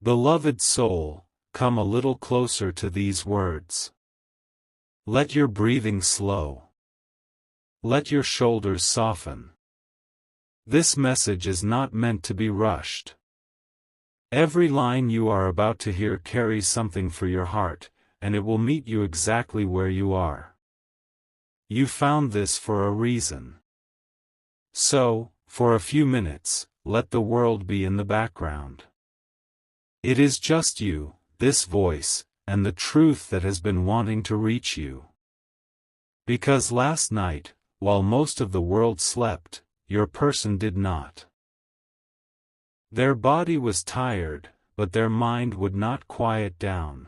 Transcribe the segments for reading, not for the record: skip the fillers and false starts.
Beloved soul, come a little closer to these words. Let your breathing slow. Let your shoulders soften. This message is not meant to be rushed. Every line you are about to hear carries something for your heart, and it will meet you exactly where you are. You found this for a reason. So, for a few minutes, let the world be in the background. It is just you, this voice, and the truth that has been wanting to reach you. Because last night, while most of the world slept, your person did not. Their body was tired, but their mind would not quiet down.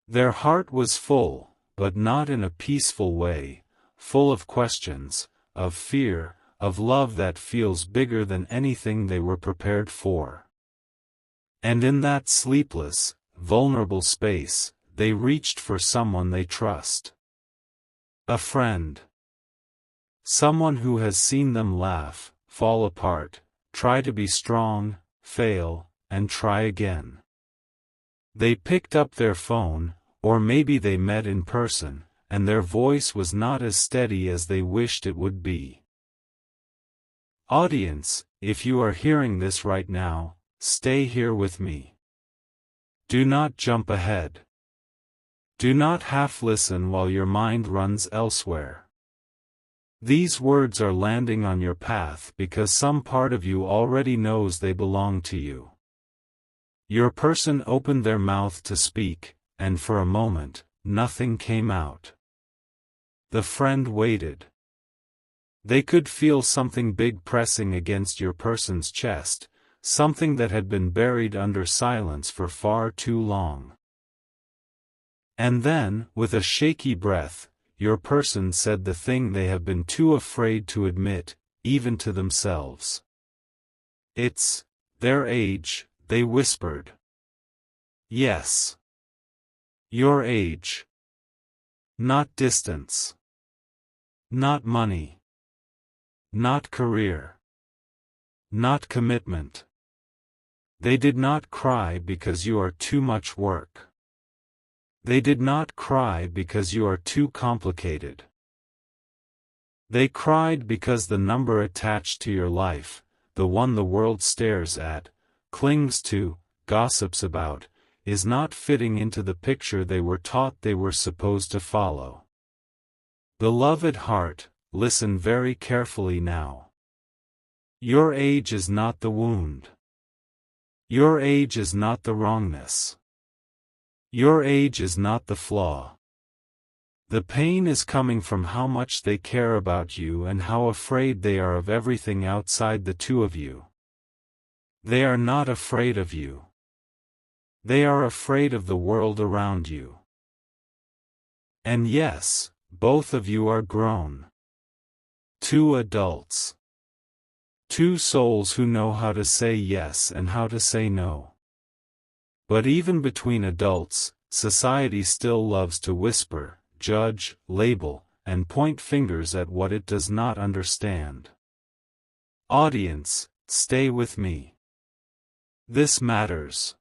Their heart was full, but not in a peaceful way, full of questions, of fear, of love that feels bigger than anything they were prepared for. And in that sleepless, vulnerable space, they reached for someone they trust. A friend. Someone who has seen them laugh, fall apart, try to be strong, fail, and try again. They picked up their phone, or maybe they met in person, and their voice was not as steady as they wished it would be. Audience, if you are hearing this right now, stay here with me. Do not jump ahead. Do not half listen while your mind runs elsewhere. These words are landing on your path because some part of you already knows they belong to you. Your person opened their mouth to speak, and for a moment, nothing came out. The friend waited. They could feel something big pressing against your person's chest, something that had been buried under silence for far too long. And then, with a shaky breath, your person said the thing they have been too afraid to admit, even to themselves. It's their age, they whispered. Yes. Your age. Not distance. Not money. Not career. Not commitment. They did not cry because you are too much work. They did not cry because you are too complicated. They cried because the number attached to your life, the one the world stares at, clings to, gossips about, is not fitting into the picture they were taught they were supposed to follow. Beloved heart, listen very carefully now. Your age is not the wound. Your age is not the wrongness. Your age is not the flaw. The pain is coming from how much they care about you and how afraid they are of everything outside the two of you. They are not afraid of you. They are afraid of the world around you. And yes, both of you are grown. Two adults. Two souls who know how to say yes and how to say no. But even between adults, society still loves to whisper, judge, label, and point fingers at what it does not understand. Audience, stay with me. This matters.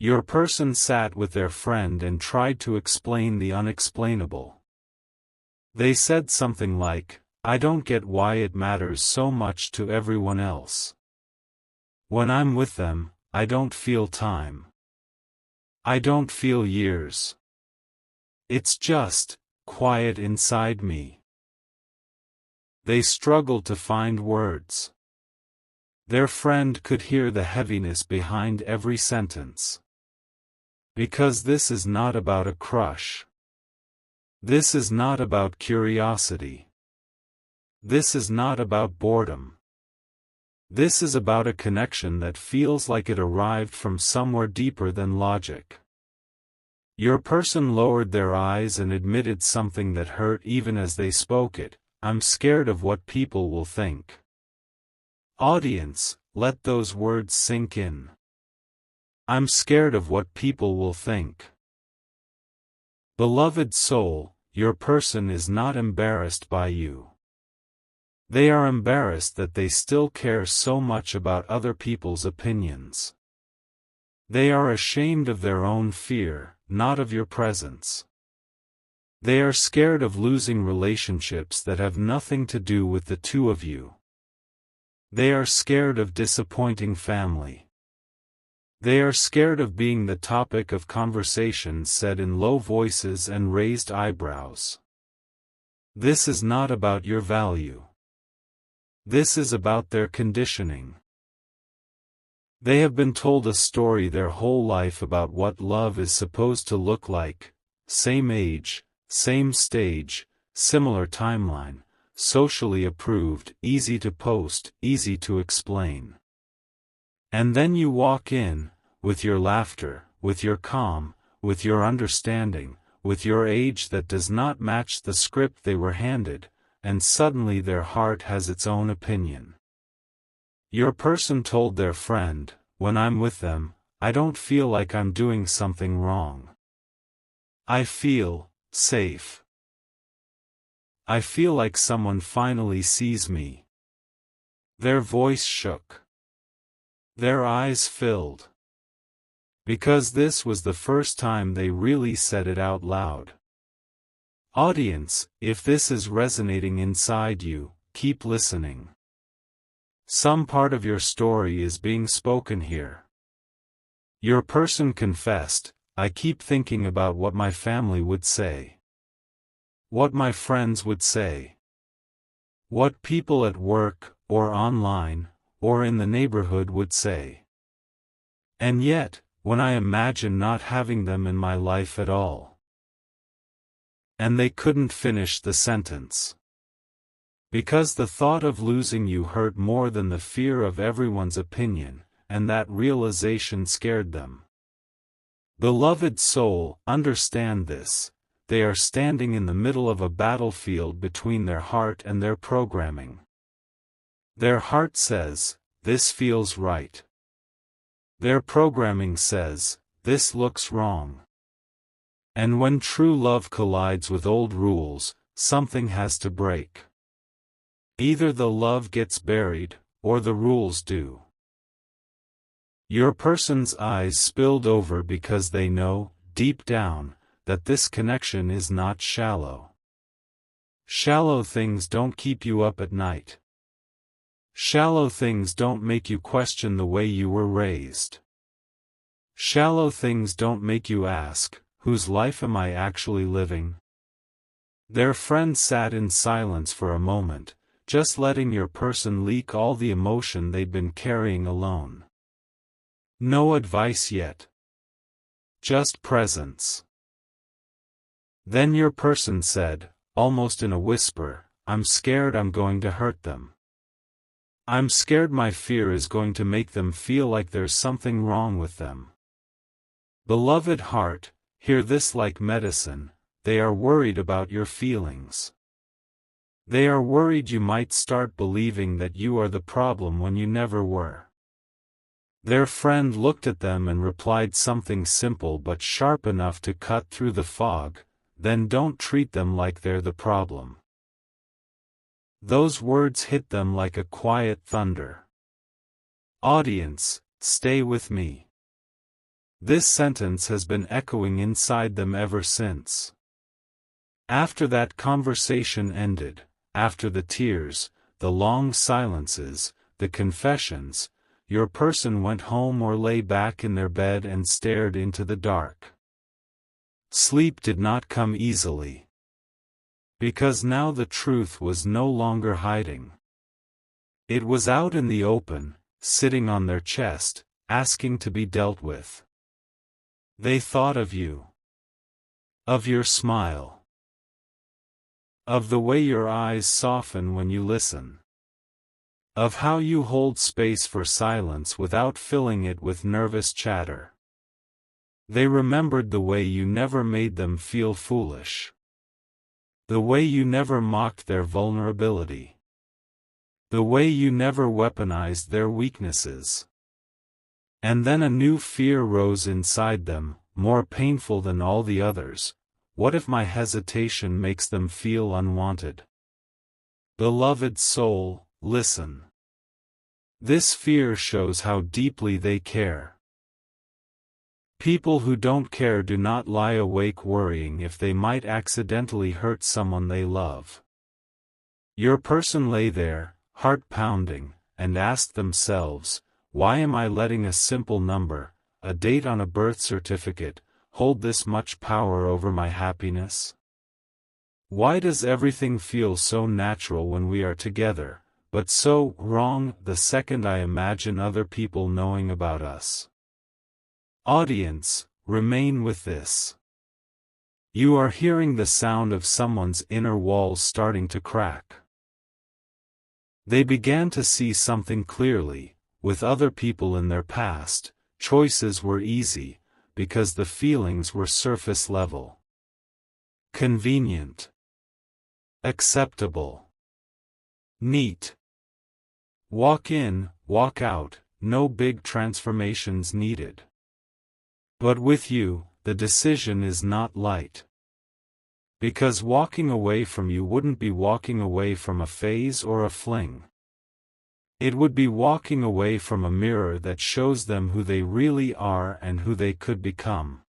Your person sat with their friend and tried to explain the unexplainable. They said something like, I don't get why it matters so much to everyone else. When I'm with them, I don't feel time. I don't feel years. It's just quiet inside me. They struggled to find words. Their friend could hear the heaviness behind every sentence. Because this is not about a crush. This is not about curiosity. This is not about boredom. This is about a connection that feels like it arrived from somewhere deeper than logic. Your person lowered their eyes and admitted something that hurt even as they spoke it. I'm scared of what people will think. Audience, let those words sink in. I'm scared of what people will think. Beloved soul, your person is not embarrassed by you. They are embarrassed that they still care so much about other people's opinions. They are ashamed of their own fear, not of your presence. They are scared of losing relationships that have nothing to do with the two of you. They are scared of disappointing family. They are scared of being the topic of conversations said in low voices and raised eyebrows. This is not about your value. This is about their conditioning. They have been told a story their whole life about what love is supposed to look like: same age, same stage, similar timeline, socially approved, easy to post, easy to explain. And then you walk in, with your laughter, with your calm, with your understanding, with your age that does not match the script they were handed, and suddenly their heart has its own opinion. Your person told their friend, "When I'm with them, I don't feel like I'm doing something wrong. I feel safe. I feel like someone finally sees me." Their voice shook. Their eyes filled. Because this was the first time they really said it out loud. Audience, if this is resonating inside you, keep listening. Some part of your story is being spoken here. Your person confessed, "I keep thinking about what my family would say. What my friends would say. What people at work, or online, or in the neighborhood would say. And yet, when I imagine not having them in my life at all." And they couldn't finish the sentence. Because the thought of losing you hurt more than the fear of everyone's opinion, and that realization scared them. Beloved soul, understand this: they are standing in the middle of a battlefield between their heart and their programming. Their heart says, "This feels right." Their programming says, "This looks wrong." And when true love collides with old rules, something has to break. Either the love gets buried, or the rules do. Your person's eyes spilled over because they know, deep down, that this connection is not shallow. Shallow things don't keep you up at night. Shallow things don't make you question the way you were raised. Shallow things don't make you ask, whose life am I actually living? Their friend sat in silence for a moment, just letting your person leak all the emotion they'd been carrying alone. No advice yet. Just presence. Then your person said, almost in a whisper, "I'm scared I'm going to hurt them. I'm scared my fear is going to make them feel like there's something wrong with them." Beloved heart, hear this like medicine: they are worried about your feelings. They are worried you might start believing that you are the problem when you never were. Their friend looked at them and replied something simple but sharp enough to cut through the fog: "Then don't treat them like they're the problem." Those words hit them like a quiet thunder. Audience, stay with me. This sentence has been echoing inside them ever since. After that conversation ended, after the tears, the long silences, the confessions, your person went home or lay back in their bed and stared into the dark. Sleep did not come easily. Because now the truth was no longer hiding. It was out in the open, sitting on their chest, asking to be dealt with. They thought of you. Of your smile. Of the way your eyes soften when you listen. Of how you hold space for silence without filling it with nervous chatter. They remembered the way you never made them feel foolish. The way you never mocked their vulnerability. The way you never weaponized their weaknesses. And then a new fear rose inside them, more painful than all the others. What if my hesitation makes them feel unwanted? Beloved soul, listen. This fear shows how deeply they care. People who don't care do not lie awake worrying if they might accidentally hurt someone they love. Your person lay there, heart pounding, and asked themselves, why am I letting a simple number, a date on a birth certificate, hold this much power over my happiness? Why does everything feel so natural when we are together, but so wrong the second I imagine other people knowing about us? Audience, remain with this. You are hearing the sound of someone's inner walls starting to crack. They began to see something clearly. With other people in their past, choices were easy, because the feelings were surface level. Convenient. Acceptable. Neat. Walk in, walk out, no big transformations needed. But with you, the decision is not light. Because walking away from you wouldn't be walking away from a phase or a fling. It would be walking away from a mirror that shows them who they really are and who they could become.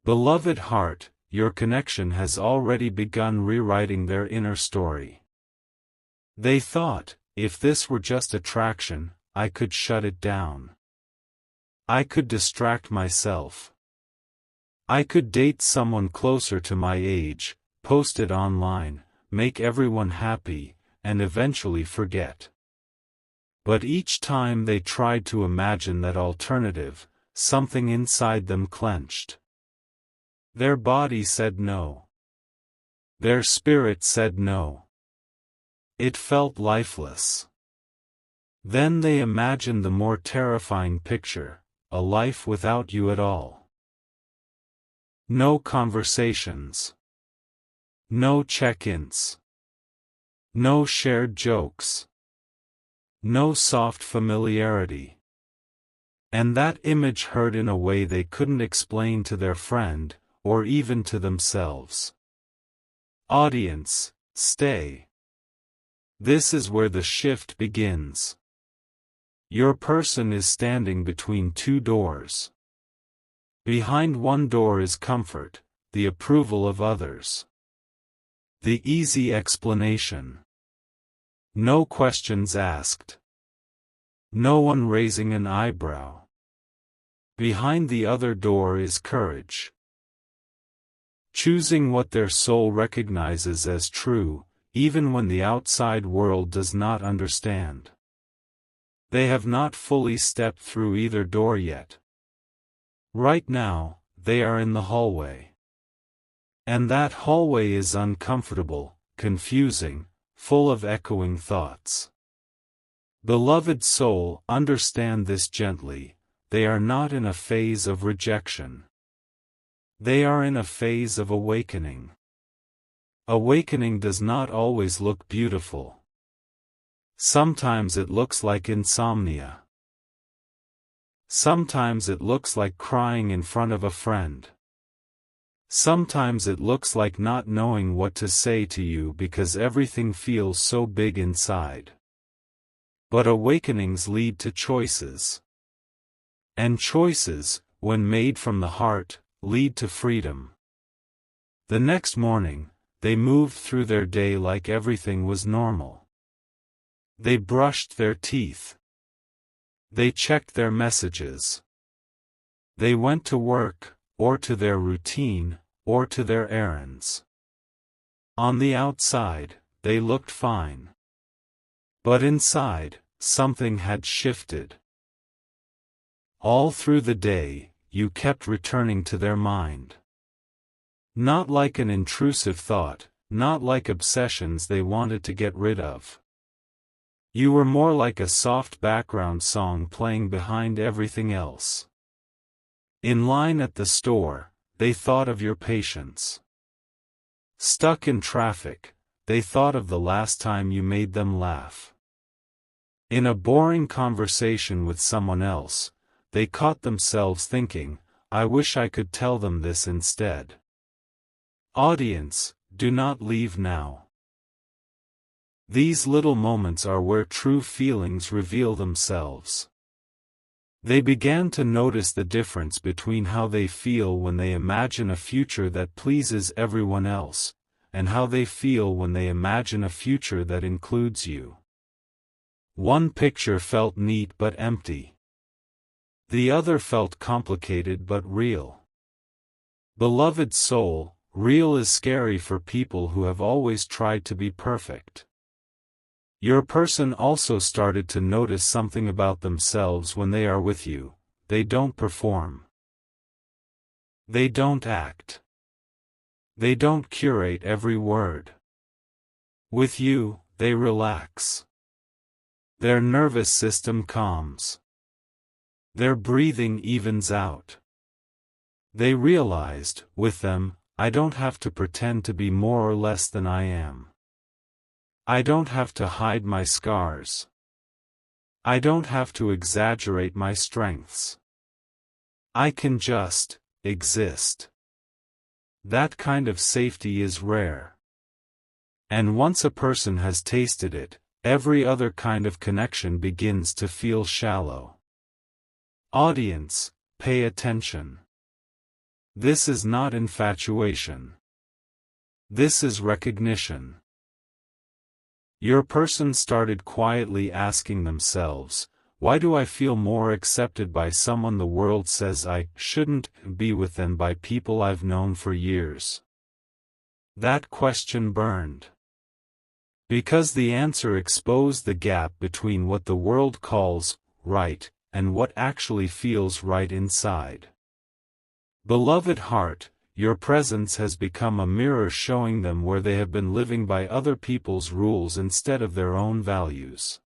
Beloved heart, your connection has already begun rewriting their inner story. They thought, if this were just attraction, I could shut it down. I could distract myself. I could date someone closer to my age, post it online, make everyone happy, and eventually forget. But each time they tried to imagine that alternative, something inside them clenched. Their body said no. Their spirit said no. It felt lifeless. Then they imagined the more terrifying picture, a life without you at all. No conversations. No check-ins. No shared jokes. No soft familiarity. And that image hurt in a way they couldn't explain to their friend, or even to themselves. Audience, stay. This is where the shift begins. Your person is standing between two doors. Behind one door is comfort, the approval of others. The easy explanation. No questions asked. No one raising an eyebrow. Behind the other door is courage. Choosing what their soul recognizes as true, even when the outside world does not understand. They have not fully stepped through either door yet. Right now, they are in the hallway. And that hallway is uncomfortable, confusing, full of echoing thoughts. Beloved soul, understand this gently, they are not in a phase of rejection. They are in a phase of awakening. Awakening does not always look beautiful. Sometimes it looks like insomnia. Sometimes it looks like crying in front of a friend. Sometimes it looks like not knowing what to say to you because everything feels so big inside. But awakenings lead to choices. And choices, when made from the heart, lead to freedom. The next morning, they moved through their day like everything was normal. They brushed their teeth. They checked their messages. They went to work, or to their routine, or to their errands. On the outside, they looked fine. But inside, something had shifted. All through the day, you kept returning to their mind. Not like an intrusive thought, not like obsessions they wanted to get rid of. You were more like a soft background song playing behind everything else. In line at the store, they thought of your patience. Stuck in traffic, they thought of the last time you made them laugh. In a boring conversation with someone else, they caught themselves thinking, I wish I could tell them this instead. Audience, do not leave now. These little moments are where true feelings reveal themselves. They began to notice the difference between how they feel when they imagine a future that pleases everyone else, and how they feel when they imagine a future that includes you. One picture felt neat but empty. The other felt complicated but real. Beloved soul, real is scary for people who have always tried to be perfect. Your person also started to notice something about themselves when they are with you. They don't perform. They don't act. They don't curate every word. With you, they relax. Their nervous system calms. Their breathing evens out. They realized, with them, I don't have to pretend to be more or less than I am. I don't have to hide my scars. I don't have to exaggerate my strengths. I can just exist. That kind of safety is rare. And once a person has tasted it, every other kind of connection begins to feel shallow. Audience, pay attention. This is not infatuation. This is recognition. Your person started quietly asking themselves, why do I feel more accepted by someone the world says I shouldn't be with than by people I've known for years? That question burned. Because the answer exposed the gap between what the world calls right and what actually feels right inside. Beloved heart, your presence has become a mirror showing them where they have been living by other people's rules instead of their own values.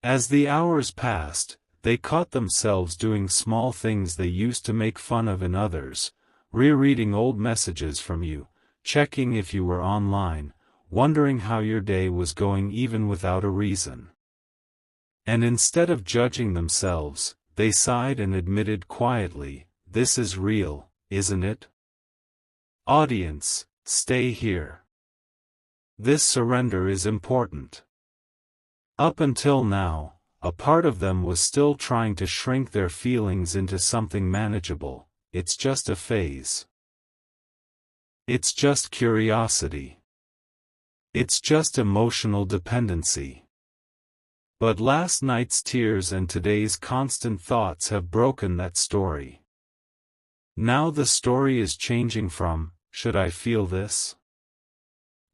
As the hours passed, they caught themselves doing small things they used to make fun of in others, rereading old messages from you, checking if you were online, wondering how your day was going even without a reason. And instead of judging themselves, they sighed and admitted quietly, this is real, isn't it? Audience, stay here. This surrender is important. Up until now, a part of them was still trying to shrink their feelings into something manageable. It's just a phase. It's just curiosity. It's just emotional dependency. But last night's tears and today's constant thoughts have broken that story. Now the story is changing from, should I feel this?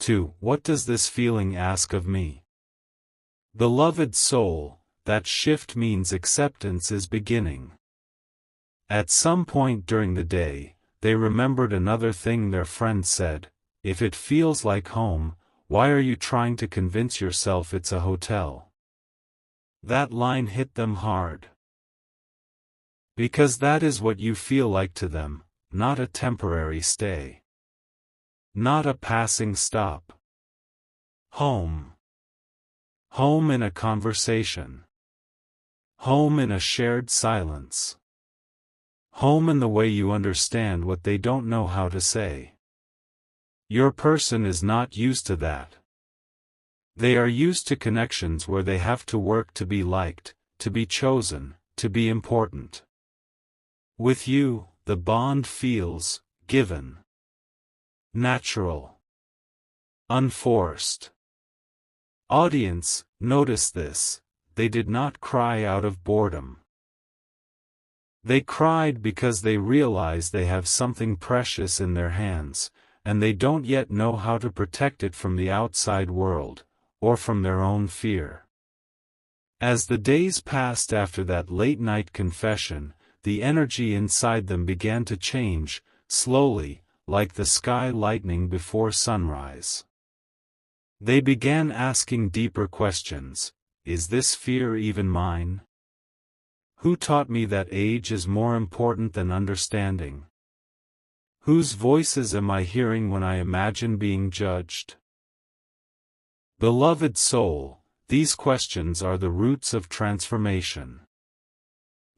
To, what does this feeling ask of me? Beloved soul, that shift means acceptance is beginning. At some point during the day, they remembered another thing their friend said, if it feels like home, why are you trying to convince yourself it's a hotel? That line hit them hard. Because that is what you feel like to them, not a temporary stay. Not a passing stop. Home. Home in a conversation. Home in a shared silence. Home in the way you understand what they don't know how to say. Your person is not used to that. They are used to connections where they have to work to be liked, to be chosen, to be important. With you, the bond feels given. Natural. Unforced. Audience, notice this, they did not cry out of boredom. They cried because they realize they have something precious in their hands, and they don't yet know how to protect it from the outside world, or from their own fear. As the days passed after that late-night confession, the energy inside them began to change, slowly, like the sky lightening before sunrise. They began asking deeper questions. Is this fear even mine? Who taught me that age is more important than understanding? Whose voices am I hearing when I imagine being judged? Beloved soul, these questions are the roots of transformation.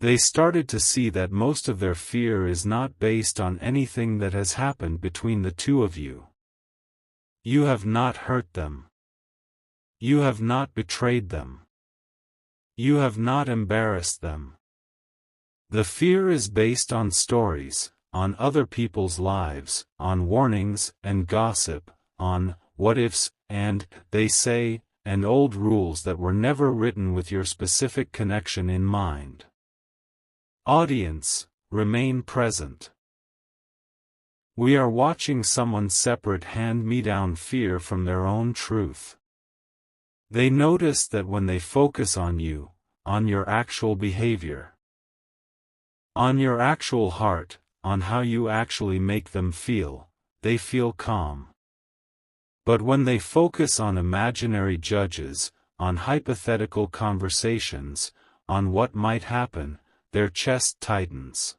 They started to see that most of their fear is not based on anything that has happened between the two of you. You have not hurt them. You have not betrayed them. You have not embarrassed them. The fear is based on stories, on other people's lives, on warnings and gossip, on what-ifs, and, they say, and old rules that were never written with your specific connection in mind. Audience, remain present. We are watching someone separate hand-me-down fear from their own truth. They notice that when they focus on you, on your actual behavior, on your actual heart, on how you actually make them feel, they feel calm. But when they focus on imaginary judges, on hypothetical conversations, on what might happen, their chest tightens.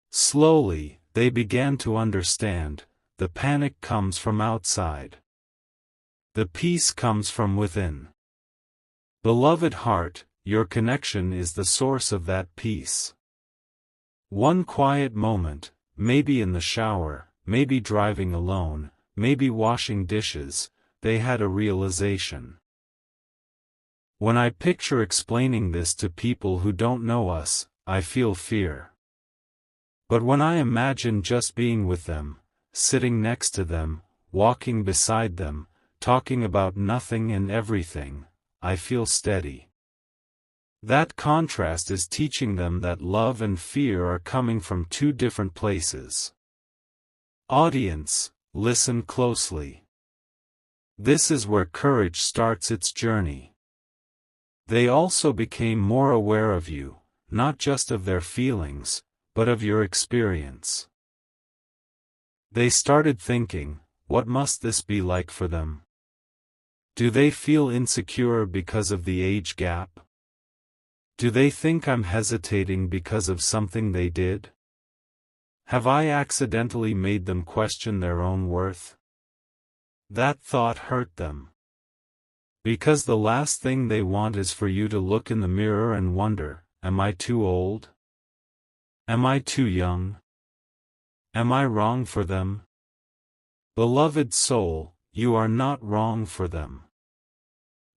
Slowly, they began to understand, the panic comes from outside. The peace comes from within. Beloved heart, your connection is the source of that peace. One quiet moment, maybe in the shower, maybe driving alone, maybe washing dishes, they had a realization. When I picture explaining this to people who don't know us, I feel fear. But when I imagine just being with them, sitting next to them, walking beside them, talking about nothing and everything, I feel steady. That contrast is teaching them that love and fear are coming from two different places. Audience, listen closely. This is where courage starts its journey. They also became more aware of you, not just of their feelings, but of your experience. They started thinking, what must this be like for them? Do they feel insecure because of the age gap? Do they think I'm hesitating because of something they did? Have I accidentally made them question their own worth? That thought hurt them. Because the last thing they want is for you to look in the mirror and wonder, am I too old? Am I too young? Am I wrong for them? Beloved soul, you are not wrong for them.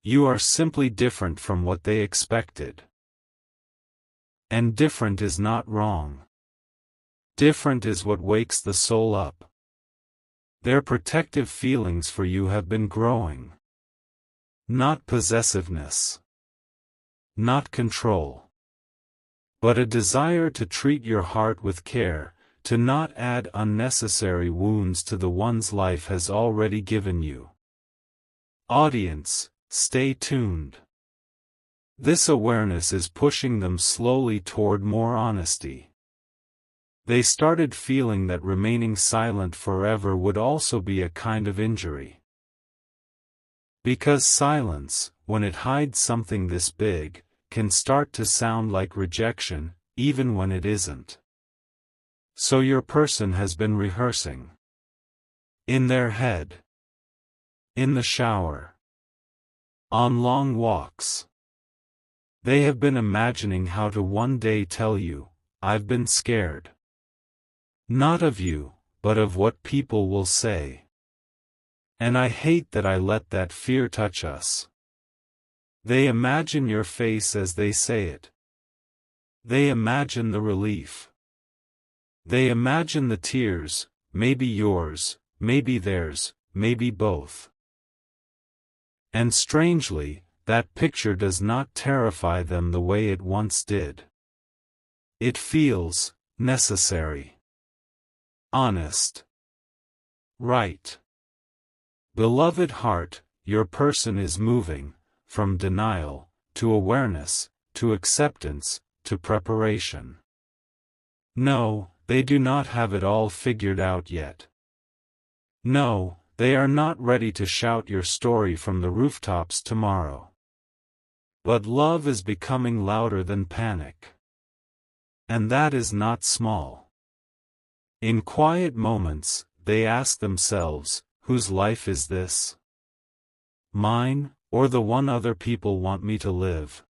You are simply different from what they expected. And different is not wrong. Different is what wakes the soul up. Their protective feelings for you have been growing. Not possessiveness. Not control. But a desire to treat your heart with care, to not add unnecessary wounds to the ones life has already given you. Audience, stay tuned. This awareness is pushing them slowly toward more honesty. They started feeling that remaining silent forever would also be a kind of injury. Because silence, when it hides something this big, can start to sound like rejection, even when it isn't. So your person has been rehearsing. In their head. In the shower. On long walks. They have been imagining how to one day tell you, I've been scared. Not of you, but of what people will say. And I hate that I let that fear touch us. They imagine your face as they say it. They imagine the relief. They imagine the tears, maybe yours, maybe theirs, maybe both. And strangely, that picture does not terrify them the way it once did. It feels necessary. Honest. Right. Beloved heart, your person is moving, from denial, to awareness, to acceptance, to preparation. No, they do not have it all figured out yet. No, they are not ready to shout your story from the rooftops tomorrow. But love is becoming louder than panic. And that is not small. In quiet moments, they ask themselves, whose life is this? Mine, or the one other people want me to live?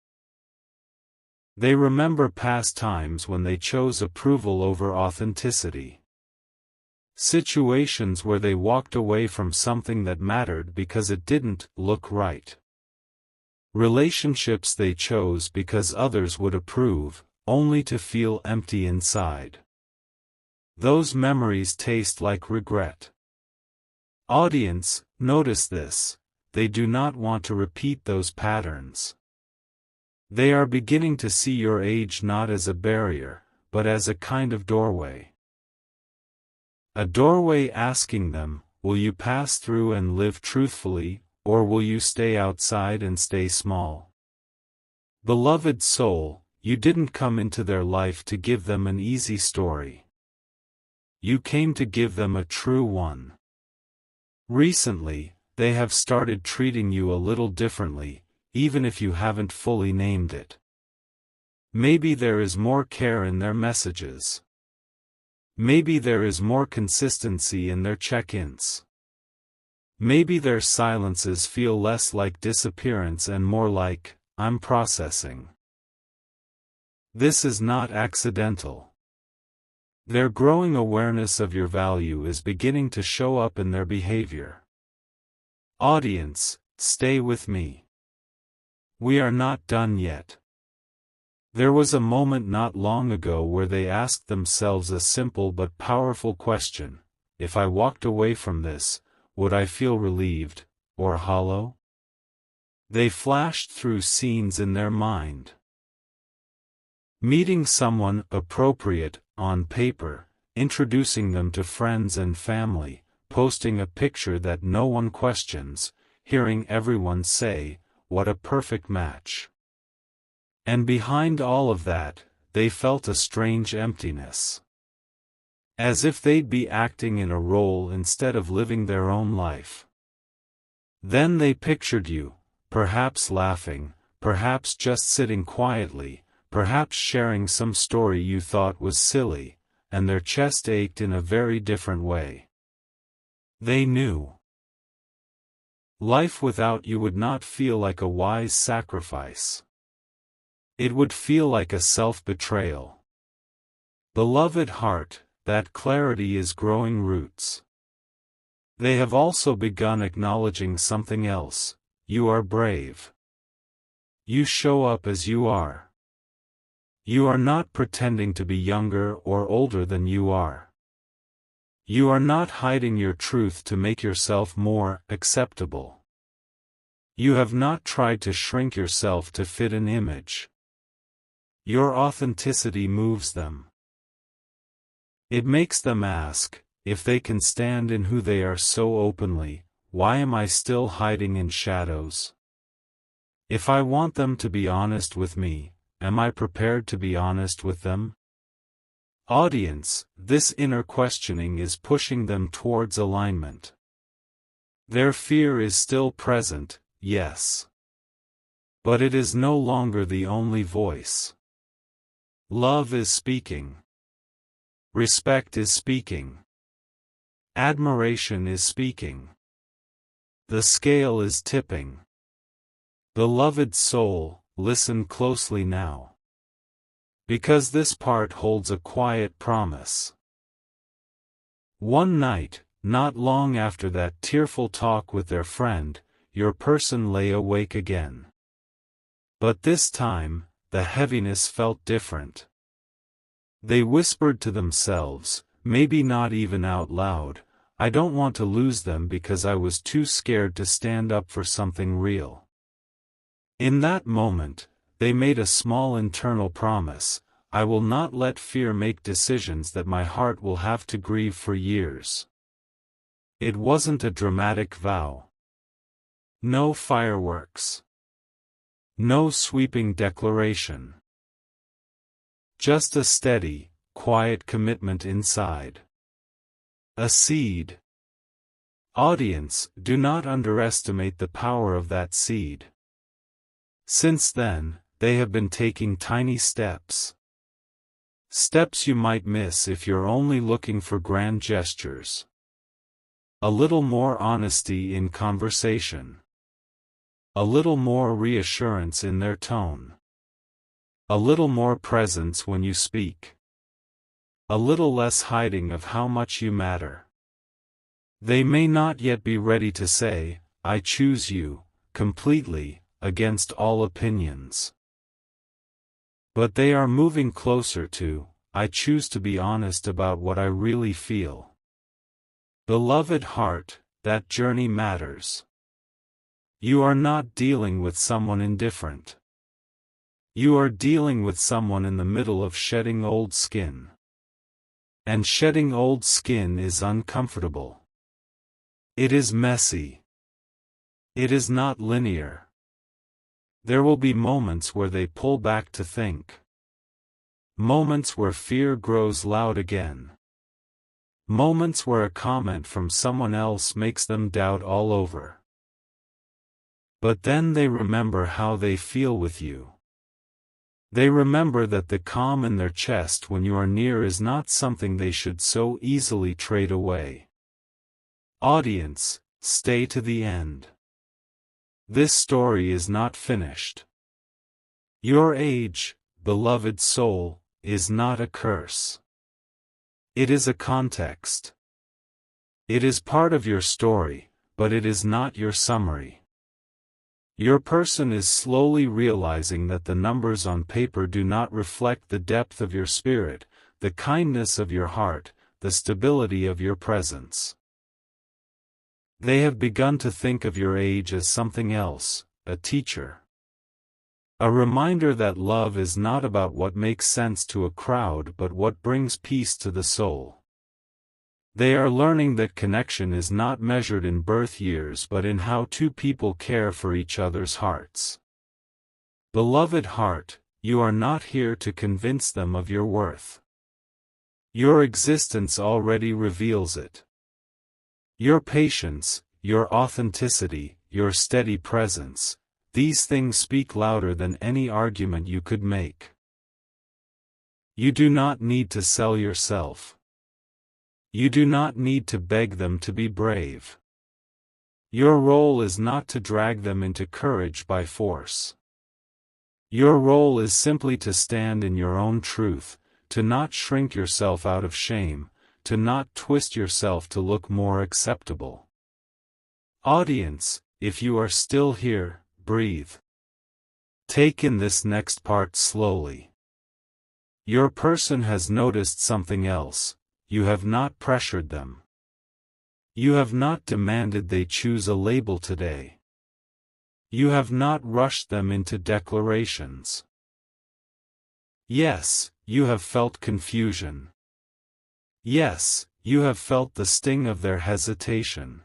They remember past times when they chose approval over authenticity. Situations where they walked away from something that mattered because it didn't look right. Relationships they chose because others would approve, only to feel empty inside. Those memories taste like regret. Audience, notice this. They do not want to repeat those patterns. They are beginning to see your age not as a barrier, but as a kind of doorway. A doorway asking them, will you pass through and live truthfully, or will you stay outside and stay small? Beloved soul, you didn't come into their life to give them an easy story. You came to give them a true one. Recently, they have started treating you a little differently, even if you haven't fully named it. Maybe there is more care in their messages. Maybe there is more consistency in their check-ins. Maybe their silences feel less like disappearance and more like, I'm processing. This is not accidental. Their growing awareness of your value is beginning to show up in their behavior. Audience, stay with me. We are not done yet. There was a moment not long ago where they asked themselves a simple but powerful question: if I walked away from this, would I feel relieved, or hollow? They flashed through scenes in their mind. Meeting someone appropriate, on paper, introducing them to friends and family, posting a picture that no one questions, hearing everyone say, what a perfect match. And behind all of that, they felt a strange emptiness. As if they'd be acting in a role instead of living their own life. Then they pictured you, perhaps laughing, perhaps just sitting quietly, perhaps sharing some story you thought was silly, and their chest ached in a very different way. They knew. Life without you would not feel like a wise sacrifice. It would feel like a self-betrayal. Beloved heart, that clarity is growing roots. They have also begun acknowledging something else: you are brave. You show up as you are. You are not pretending to be younger or older than you are. You are not hiding your truth to make yourself more acceptable. You have not tried to shrink yourself to fit an image. Your authenticity moves them. It makes them ask, if they can stand in who they are so openly, why am I still hiding in shadows? If I want them to be honest with me, am I prepared to be honest with them? Audience, this inner questioning is pushing them towards alignment. Their fear is still present, yes. But it is no longer the only voice. Love is speaking. Respect is speaking. Admiration is speaking. The scale is tipping. Beloved soul, listen closely now. Because this part holds a quiet promise. One night, not long after that tearful talk with their friend, your person lay awake again. But this time, the heaviness felt different. They whispered to themselves, maybe not even out loud, I don't want to lose them because I was too scared to stand up for something real. In that moment, they made a small internal promise: I will not let fear make decisions that my heart will have to grieve for years. It wasn't a dramatic vow. No fireworks. No sweeping declaration. Just a steady, quiet commitment inside. A seed. Audience, do not underestimate the power of that seed. Since then, they have been taking tiny steps. Steps you might miss if you're only looking for grand gestures. A little more honesty in conversation. A little more reassurance in their tone. A little more presence when you speak. A little less hiding of how much you matter. They may not yet be ready to say, I choose you, completely, against all opinions. But they are moving closer to, I choose to be honest about what I really feel. Beloved heart, that journey matters. You are not dealing with someone indifferent. You are dealing with someone in the middle of shedding old skin. And shedding old skin is uncomfortable. It is messy. It is not linear. There will be moments where they pull back to think. Moments where fear grows loud again. Moments where a comment from someone else makes them doubt all over. But then they remember how they feel with you. They remember that the calm in their chest when you are near is not something they should so easily trade away. Audience, stay to the end. This story is not finished. Your age, beloved soul, is not a curse. It is a context. It is part of your story, but it is not your summary. Your person is slowly realizing that the numbers on paper do not reflect the depth of your spirit, the kindness of your heart, the stability of your presence. They have begun to think of your age as something else, a teacher. A reminder that love is not about what makes sense to a crowd but what brings peace to the soul. They are learning that connection is not measured in birth years but in how two people care for each other's hearts. Beloved heart, you are not here to convince them of your worth. Your existence already reveals it. Your patience, your authenticity, your steady presence, these things speak louder than any argument you could make. You do not need to sell yourself. You do not need to beg them to be brave. Your role is not to drag them into courage by force. Your role is simply to stand in your own truth, to not shrink yourself out of shame, to not twist yourself to look more acceptable. Audience, if you are still here, breathe. Take in this next part slowly. Your person has noticed something else. You have not pressured them. You have not demanded they choose a label today. You have not rushed them into declarations. Yes, you have felt confusion. Yes, you have felt the sting of their hesitation.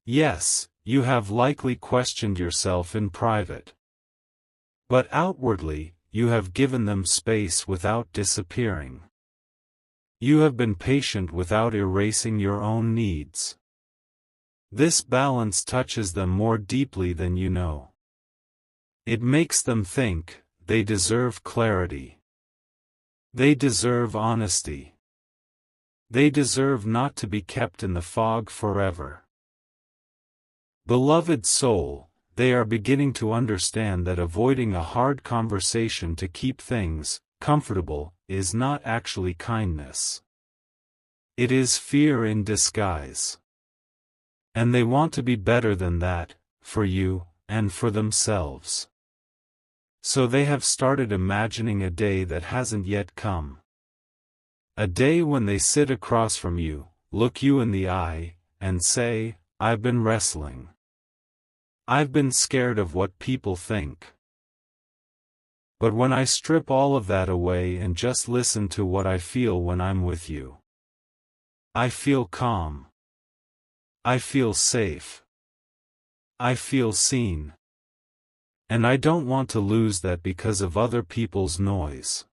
Yes, you have likely questioned yourself in private. But outwardly, you have given them space without disappearing. You have been patient without erasing your own needs. This balance touches them more deeply than you know. It makes them think, they deserve clarity. They deserve honesty. They deserve not to be kept in the fog forever. Beloved soul, they are beginning to understand that avoiding a hard conversation to keep things comfortable is not actually kindness. It is fear in disguise. And they want to be better than that, for you, and for themselves. So they have started imagining a day that hasn't yet come. A day when they sit across from you, look you in the eye, and say, I've been wrestling. I've been scared of what people think. But when I strip all of that away and just listen to what I feel when I'm with you, I feel calm. I feel safe. I feel seen. And I don't want to lose that because of other people's noise.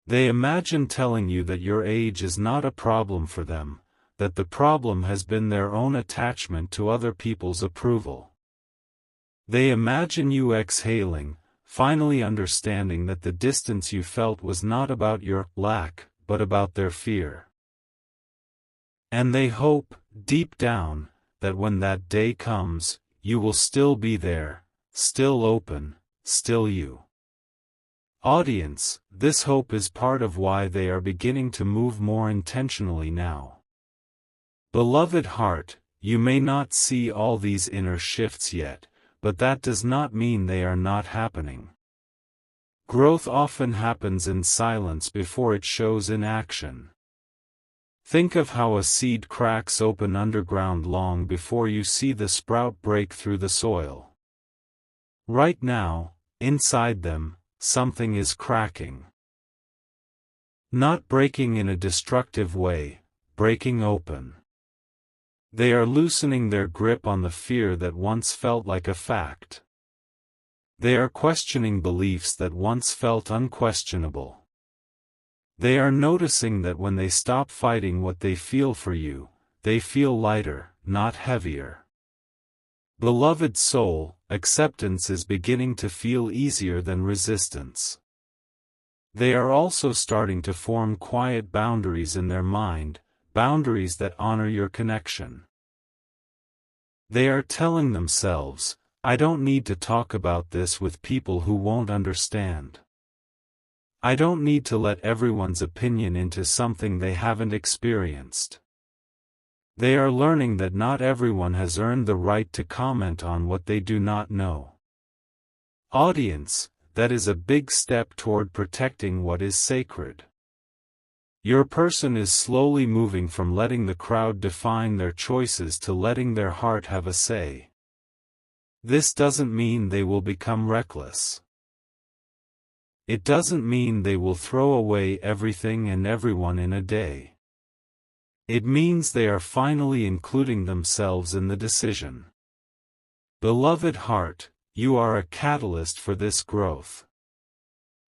They imagine telling you that your age is not a problem for them, that the problem has been their own attachment to other people's approval. They imagine you exhaling, finally understanding that the distance you felt was not about your lack, but about their fear. And they hope, deep down, that when that day comes, you will still be there, still open, still you. Audience, this hope is part of why they are beginning to move more intentionally now. Beloved heart, you may not see all these inner shifts yet, but that does not mean they are not happening. Growth often happens in silence before it shows in action. Think of how a seed cracks open underground long before you see the sprout break through the soil. Right now, inside them, something is cracking. Not breaking in a destructive way, breaking open. They are loosening their grip on the fear that once felt like a fact. They are questioning beliefs that once felt unquestionable. They are noticing that when they stop fighting what they feel for you, they feel lighter, not heavier. Beloved soul, acceptance is beginning to feel easier than resistance. They are also starting to form quiet boundaries in their mind, boundaries that honor your connection. They are telling themselves, I don't need to talk about this with people who won't understand. I don't need to let everyone's opinion into something they haven't experienced. They are learning that not everyone has earned the right to comment on what they do not know. Audience, that is a big step toward protecting what is sacred. Your person is slowly moving from letting the crowd define their choices to letting their heart have a say. This doesn't mean they will become reckless. It doesn't mean they will throw away everything and everyone in a day. It means they are finally including themselves in the decision. Beloved heart, you are a catalyst for this growth.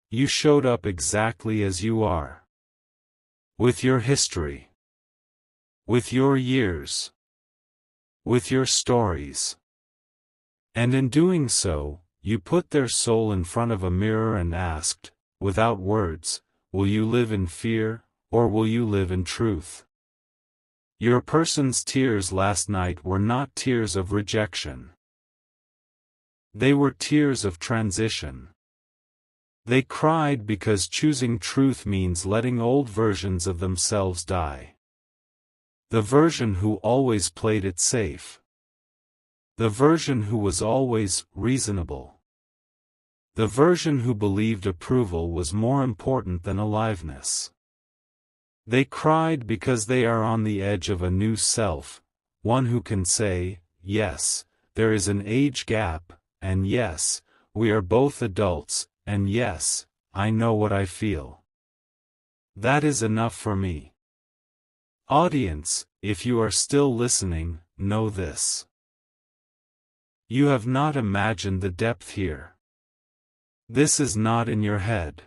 You showed up exactly as you are. With your history. With your years. With your stories. And in doing so, you put their soul in front of a mirror and asked, without words, will you live in fear, or will you live in truth? Your person's tears last night were not tears of rejection. They were tears of transition. They cried because choosing truth means letting old versions of themselves die. The version who always played it safe. The version who was always reasonable. The version who believed approval was more important than aliveness. They cried because they are on the edge of a new self, one who can say, yes, there is an age gap, and yes, we are both adults, and yes, I know what I feel. That is enough for me. Audience, if you are still listening, know this. You have not imagined the depth here. This is not in your head.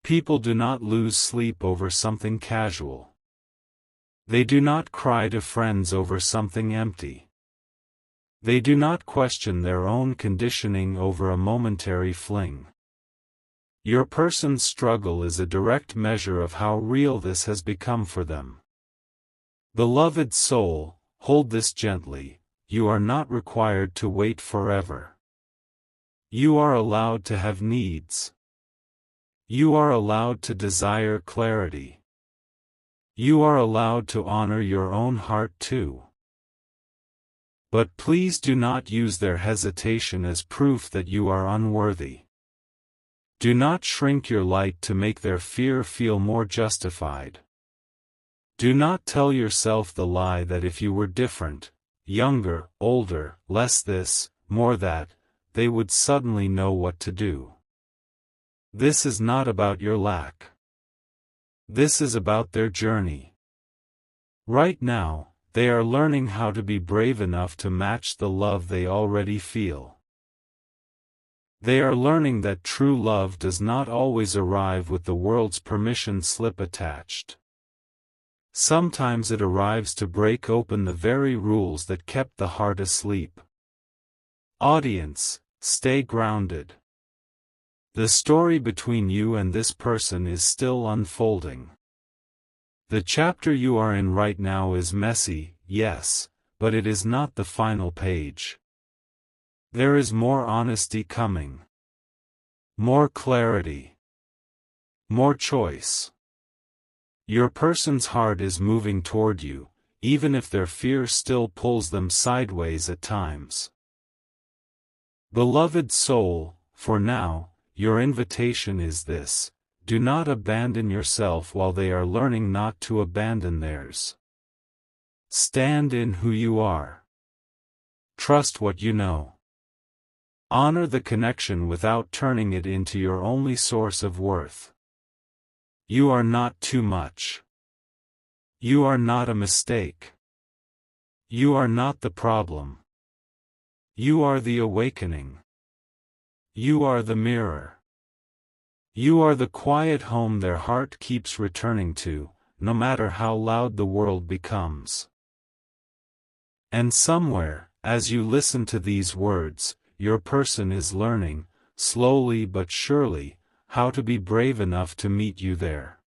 People do not lose sleep over something casual. They do not cry to friends over something empty. They do not question their own conditioning over a momentary fling. Your person's struggle is a direct measure of how real this has become for them. Beloved soul, hold this gently, you are not required to wait forever. You are allowed to have needs. You are allowed to desire clarity. You are allowed to honor your own heart too. But please do not use their hesitation as proof that you are unworthy. Do not shrink your light to make their fear feel more justified. Do not tell yourself the lie that if you were different, younger, older, less this, more that, they would suddenly know what to do. This is not about your lack. This is about their journey. Right now, they are learning how to be brave enough to match the love they already feel. They are learning that true love does not always arrive with the world's permission slip attached. Sometimes it arrives to break open the very rules that kept the heart asleep. Audience, stay grounded. The story between you and this person is still unfolding. The chapter you are in right now is messy, yes, but it is not the final page. There is more honesty coming. More clarity. More choice. Your person's heart is moving toward you, even if their fear still pulls them sideways at times. Beloved soul, for now, your invitation is this: do not abandon yourself while they are learning not to abandon theirs. Stand in who you are. Trust what you know. Honor the connection without turning it into your only source of worth. You are not too much. You are not a mistake. You are not the problem. You are the awakening. You are the mirror. You are the quiet home their heart keeps returning to, no matter how loud the world becomes. And somewhere, as you listen to these words, your person is learning, slowly but surely, how to be brave enough to meet you there.